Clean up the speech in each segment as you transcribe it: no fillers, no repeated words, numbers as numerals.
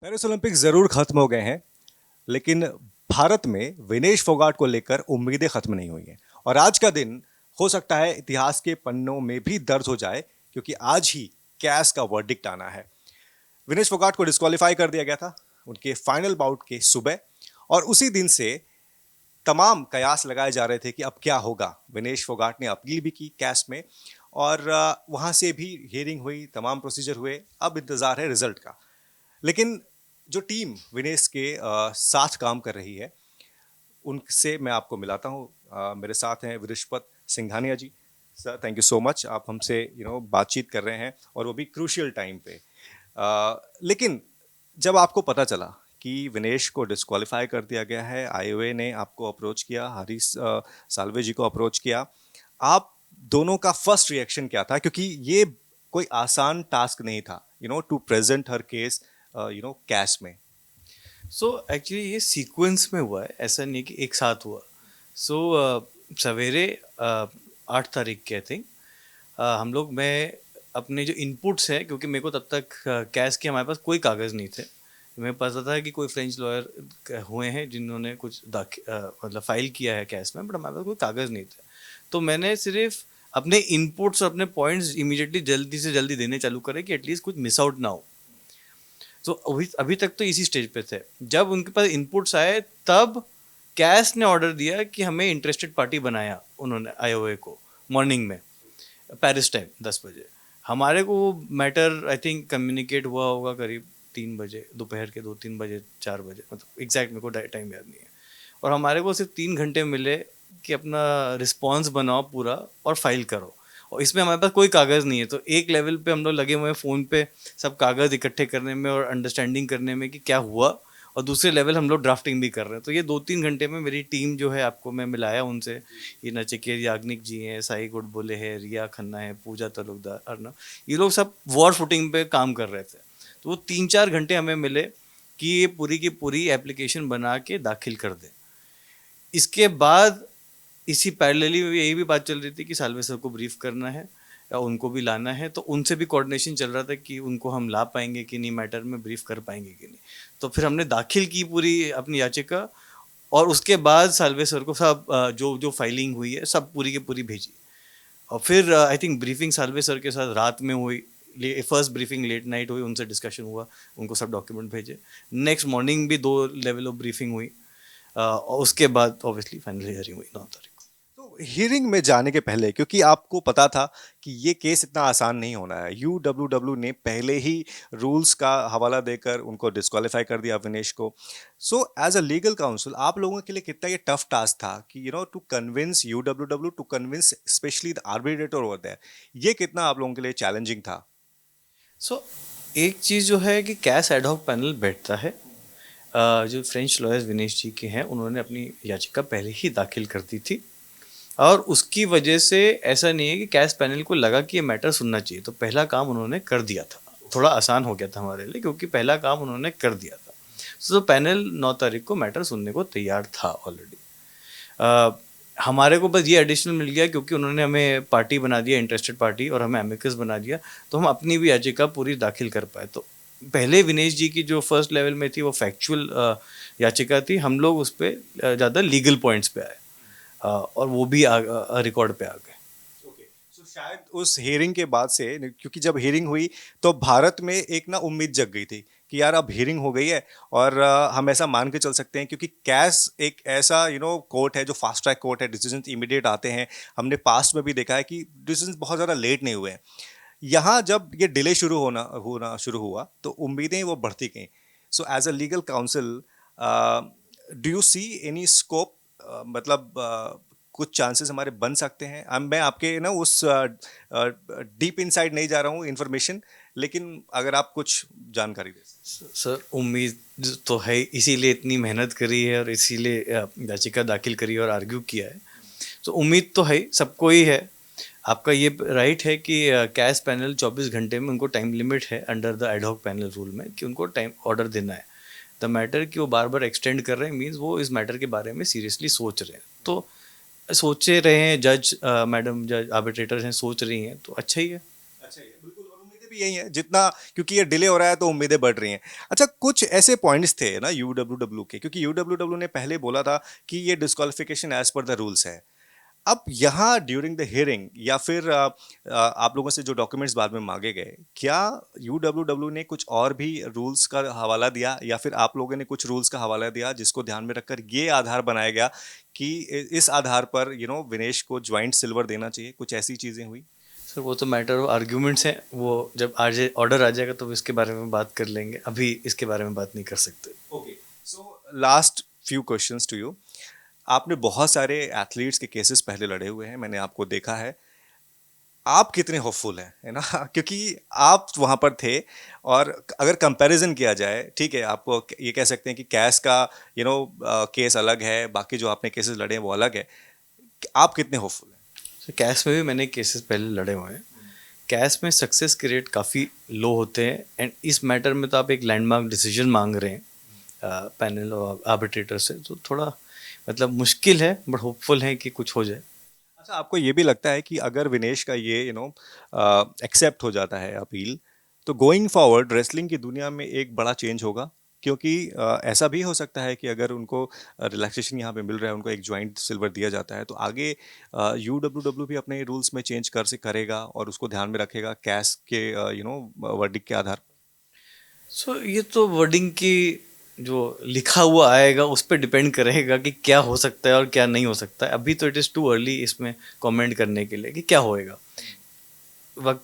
Paris Olympics जरूर खत्म हो गए हैं, लेकिन भारत में विनेश फोगाट को लेकर उम्मीदें खत्म नहीं हुई हैं। और आज का दिन हो सकता है इतिहास के पन्नों में भी दर्ज हो जाए, क्योंकि आज ही कैस का वर्डिक्ट आना है। विनेश फोगाट को डिस्क्वालीफाई कर दिया गया था उनके फाइनल बाउट के सुबह, और उसी दिन से तमाम कयास लगाए जा रहे थे कि अब क्या होगा। विनेश फोगाट ने अपील भी की कैस में, और वहां से भी हियरिंग हुई, तमाम प्रोसीजर हुए। अब इंतजार है रिजल्ट का। लेकिन जो टीम विनेश के साथ काम कर रही है, उनसे मैं आपको मिलाता हूँ। मेरे साथ हैं Vidushpat Singhania ji. Sir, thank you so much, आप हमसे बातचीत कर रहे हैं, और वो भी क्रूशियल टाइम पे। लेकिन जब आपको पता चला कि विनेश को डिस्क्वालीफाई कर दिया गया है, आईओए ने आपको अप्रोच किया, हरीश साल्वे जी को अप्रोच किया, आप दोनों का फर्स्ट रिएक्शन क्या था? क्योंकि ये कोई आसान टास्क नहीं था, to present her case cash में। सो एक्चुअली ये सीक्वेंस में हुआ है, ऐसा नहीं कि एक साथ हुआ। सो सवेरे 8 तारीख के आई थिंक हम लोग मैं अपने जो इनपुट्स हैं, क्योंकि मेरे को तब तक कैश के हमारे पास कोई कागज़ नहीं थे। मेरे पास पता था कि कोई फ्रेंच लॉयर हुए हैं जिन्होंने कुछ मतलब फाइल किया है कैश में, बट हमारे पास कोई कागज़ नहीं थे। तो मैंने सिर्फ अपने इनपुट्स और अपने पॉइंट्स इमीडिएटली जल्दी से जल्दी देने चालू करे कि एटलीस्ट कुछ मिस आउट ना हो। तो अभी अभी तक तो इसी स्टेज पे थे। जब उनके पास इनपुट्स आए तब कैस ने ऑर्डर दिया कि हमें इंटरेस्टेड पार्टी बनाया उन्होंने आईओए को मॉर्निंग में, पेरिस टाइम 10 बजे। हमारे को वो मैटर आई थिंक कम्युनिकेट हुआ होगा करीब 3 बजे, दोपहर के 2-3 बजे 4 बजे, मतलब एग्जैक्ट मेरे को टाइम याद नहीं है। और हमारे को सिर्फ 3 घंटे मिले कि अपना रिस्पॉन्स बनाओ पूरा और फाइल करो। और इसमें हमारे पास कोई कागज़ नहीं है, तो एक लेवल पे हम लोग लगे हुए हैं फ़ोन पे सब कागज़ इकट्ठे करने में और अंडरस्टैंडिंग करने में कि क्या हुआ, और दूसरे लेवल हम लोग ड्राफ्टिंग भी कर रहे हैं। तो ये 2-3 घंटे में मेरी टीम जो है, आपको मैं मिलाया उनसे, ये नचिकेत याग्निक जी हैं, साई गुडबोले हैं, रिया खन्ना है, पूजा तालुकदार, अर्नब, ये लोग सब वॉर फुटिंग पे काम कर रहे थे। तो वो 3-4 घंटे हमें मिले कि ये पूरी की पूरी एप्लीकेशन बना के दाखिल कर दें। इसके बाद इसी पैरेलली में यही भी बात चल रही थी कि साल्वे सर को ब्रीफ करना है या उनको भी लाना है, तो उनसे भी कोऑर्डिनेशन चल रहा था कि उनको हम ला पाएंगे कि नहीं, मैटर में ब्रीफ कर पाएंगे कि नहीं। तो फिर हमने दाखिल की पूरी अपनी याचिका, और उसके बाद साल्वे सर को सब जो जो फाइलिंग हुई है सब पूरी की पूरी भेजी। और फिर I think briefing Salve sir के साथ रात में हुई, फर्स्ट ब्रीफिंग लेट नाइट हुई, उनसे डिस्कशन हुआ, उनको सब डॉक्यूमेंट भेजे। नेक्स्ट मॉर्निंग भी 2 लेवल ऑफ ब्रीफिंग हुई, और उसके बाद ऑब्वियसली फाइनल हियरिंग हुई 9 तारीख को। तो हियरिंग में जाने के पहले, क्योंकि आपको पता था कि ये केस इतना आसान नहीं होना है, यूडब्ल्यूडब्ल्यू ने पहले ही रूल्स का हवाला देकर उनको डिस्क्वालीफाई कर दिया विनेश को। So as a legal counsel, आप लोगों के लिए कितना ये टफ टास्क था कि to convince UWW, to convince specially the arbitrator over there, ये कितना आप लोगों के लिए चैलेंजिंग था? सो एक चीज़ जो है कि कैस एडहॉक पैनल बैठता है। जो फ्रेंच लॉयर्स विनेश जी के हैं, उन्होंने अपनी याचिका पहले ही दाखिल कर दी थी, और उसकी वजह से ऐसा नहीं है कि कैस पैनल को लगा कि ये मैटर सुनना चाहिए, तो पहला काम उन्होंने कर दिया था। थोड़ा आसान हो गया था हमारे लिए, क्योंकि पहला काम उन्होंने कर दिया था। तो पैनल 9 तारीख को मैटर सुनने को तैयार था ऑलरेडी। हमारे को बस ये एडिशनल मिल गया क्योंकि उन्होंने हमें पार्टी बना दिया, इंटरेस्टेड पार्टी, और हमें एमिकस बना दिया, तो हम अपनी भी याचिका पूरी दाखिल कर पाए। तो पहले विनेश जी की जो फर्स्ट लेवल में थी वो फैक्चुअल याचिका थी, हम लोग उस पर ज़्यादा लीगल पॉइंट्स पे आए, और वो भी रिकॉर्ड पे आ गए। ओके, सो शायद उस हियरिंग के बाद से, क्योंकि जब हियरिंग हुई तो भारत में एक ना उम्मीद जग गई थी कि यार अब हियरिंग हो गई है, और हम ऐसा मान के चल सकते हैं, क्योंकि कैस एक ऐसा कोर्ट है जो फास्ट ट्रैक कोर्ट है, डिसीजन इमीडिएट आते हैं। हमने पास्ट में भी देखा है कि डिसीजन बहुत ज़्यादा लेट नहीं हुए हैं। यहाँ जब ये डिले शुरू होना होना शुरू हुआ तो उम्मीदें वो बढ़ती गई। So as a legal counsel, do you see any scope, मतलब कुछ चांसेस हमारे बन सकते हैं? मैं आपके ना उस डीप इनसाइड नहीं जा रहा हूँ इन्फॉर्मेशन, लेकिन अगर आप कुछ जानकारी दे। सर उम्मीद तो है, इसीलिए इतनी मेहनत करी है और इसीलिए याचिका दाखिल करी और आर्ग्यू किया है। तो उम्मीद तो है, सबको ही है। आपका ये राइट है कि कैश पैनल 24 घंटे में, उनको टाइम लिमिट है under the ad hoc panel rule में कि उनको टाइम ऑर्डर देना है। द मैटर कि वो बार बार एक्सटेंड कर रहे हैं मीन्स वो इस मैटर के बारे में सीरियसली सोच रहे हैं। तो सोचे रहे हैं, जज मैडम जज आर्बिट्रेटर हैं, सोच रही हैं, तो अच्छा ही है। अच्छा, ये बिल्कुल, और उम्मीदें भी भी यही है जितना, क्योंकि ये डिले हो रहा है तो उम्मीदें बढ़ रही हैं। अच्छा, कुछ ऐसे पॉइंट्स थे ना यूडब्ल्यूडब्ल्यू के, क्योंकि यूडब्ल्यूडब्ल्यू ने पहले बोला था कि ये disqualification as per the rules है। अब यहाँ ड्यूरिंग द हियरिंग या फिर आप लोगों से जो डॉक्यूमेंट्स बाद में मांगे गए, क्या यूडब्ल्यूडब्ल्यू ने कुछ और भी रूल्स का हवाला दिया या फिर आप लोगों ने कुछ रूल्स का हवाला दिया जिसको ध्यान में रखकर ये आधार बनाया गया कि इस आधार पर विनेश को ज्वाइंट सिल्वर देना चाहिए? कुछ ऐसी चीजें हुई? सर वो तो मैटर ऑफ आर्ग्यूमेंट्स हैं, वो जब आज ऑर्डर आ जाएगा तो इसके बारे में बात कर लेंगे, अभी इसके बारे में बात नहीं कर सकते। Okay, so last few questions to you. आपने बहुत सारे एथलीट्स के केसेस पहले लड़े हुए हैं, मैंने आपको देखा है। आप कितने होपफुल हैं, है ना? क्योंकि आप वहाँ पर थे, और अगर कंपैरिजन किया जाए, ठीक है, आपको ये कह सकते हैं कि कैस का केस अलग है, बाकी जो आपने केसेस लड़े हैं वो अलग है। आप कितने होपफुल हैं? सर कैश में भी मैंने केसेस पहले लड़े हुए हैं। कैश में सक्सेस के रेट काफ़ी लो होते हैं, एंड इस मैटर में तो आप एक लैंडमार्क डिसीजन मांग रहे हैं पैनल और आर्बिट्रेटर से, तो थोड़ा मतलब मुश्किल है, बट होपफुल है कि कुछ हो जाए। अच्छा, आपको ये भी लगता है कि अगर विनेश का ये एक्सेप्ट हो जाता है अपील, तो गोइंग फॉरवर्ड रेसलिंग की दुनिया में एक बड़ा चेंज होगा? क्योंकि ऐसा भी हो सकता है कि अगर उनको रिलैक्सेशन यहाँ पे मिल रहा है, उनको एक जॉइंट सिल्वर दिया जाता है, तो आगे यूडब्ल्यूडब्ल्यू भी अपने रूल्स में चेंज कर से करेगा और उसको ध्यान में रखेगा कैस के वर्डिक्ट के आधार पर। सो ये तो वर्डिंग की जो लिखा हुआ आएगा उस पर डिपेंड करेगा कि क्या हो सकता है और क्या नहीं हो सकता है। अभी तो इट इज़ टू अर्ली इसमें कमेंट करने के लिए कि क्या होएगा।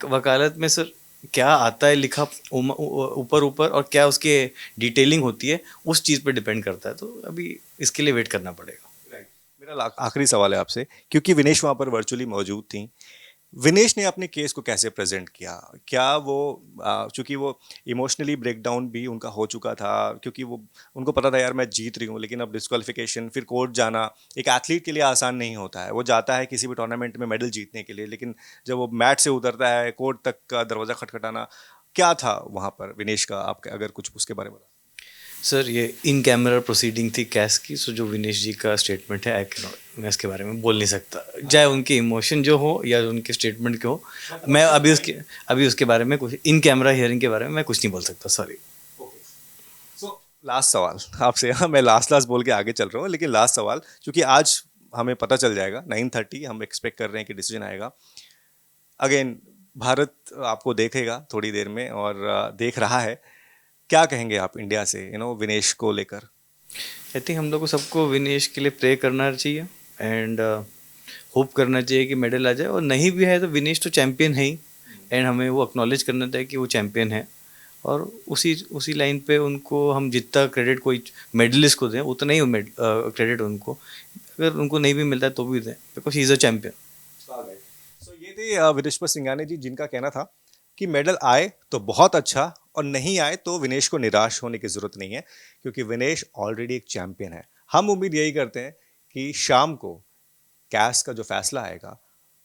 वकालत में सर क्या आता है लिखा ऊपर ऊपर और क्या उसकी डिटेलिंग होती है, उस चीज़ पे डिपेंड करता है, तो अभी इसके लिए वेट करना पड़ेगा। राइट। मेरा आखिरी सवाल है आपसे, क्योंकि विनेश वहाँ पर वर्चुअली मौजूद थी, विनेश ने अपने केस को कैसे प्रेजेंट किया? क्या वो चूंकि वो इमोशनली ब्रेकडाउन भी उनका हो चुका था, क्योंकि वो उनको पता था यार मैं जीत रही हूँ, लेकिन अब डिस्क्वालिफिकेशन, फिर कोर्ट जाना एक एथलीट के लिए आसान नहीं होता है। वो जाता है किसी भी टूर्नामेंट में मेडल जीतने के लिए, लेकिन जब वो मैट से उतरता है, कोर्ट तक का दरवाज़ा खटखटाना, क्या था वहाँ पर विनेश का? आप अगर कुछ उसके बारे में बता। सर ये इन कैमरा प्रोसीडिंग थी कैश की, सो जो विनेश जी का स्टेटमेंट है आई कैन नॉट, मैं इसके बारे में बोल नहीं सकता, चाहे उनके इमोशन जो हो या उनके स्टेटमेंट के हो। मैं अभी उसके बारे में कुछ इन कैमरा हियरिंग के बारे में मैं कुछ नहीं बोल सकता, सॉरी। सो लास्ट सवाल आपसे, हाँ मैं लास्ट लास्ट बोल के आगे चल रहा हूँ, लेकिन लास्ट सवाल, क्योंकि आज हमें पता चल जाएगा 9:30, हम एक्सपेक्ट कर रहे हैं कि डिसीजन आएगा। अगेन भारत आपको देखेगा थोड़ी देर में, और देख रहा है। क्या कहेंगे आप इंडिया से विनेश को लेकर? आई थिंक हम लोग को सबको विनेश के लिए प्रे करना चाहिए, एंड होप करना चाहिए कि मेडल आ जाए, और नहीं भी है तो विनेश तो चैम्पियन है ही, एंड हमें वो एक्नॉलेज करना चाहिए कि वो चैम्पियन है, और उसी लाइन पे उनको हम जितना क्रेडिट कोई मेडलिस्ट को दें उतना ही क्रेडिट उनको, अगर उनको नहीं भी मिलता है तो भी दें, because he is a champion. So ये थे विदेशपर सिंघानिया जी, जिनका कहना था कि मेडल आए तो बहुत अच्छा, और नहीं आए तो विनेश को निराश होने की ज़रूरत नहीं है, क्योंकि विनेश ऑलरेडी एक चैंपियन है। हम उम्मीद यही करते हैं कि शाम को कैस का जो फैसला आएगा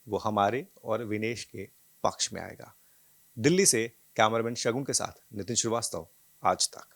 वो हमारे और विनेश के पक्ष में आएगा। दिल्ली से कैमरामैन शगुन के साथ नितिन श्रीवास्तव, आज तक।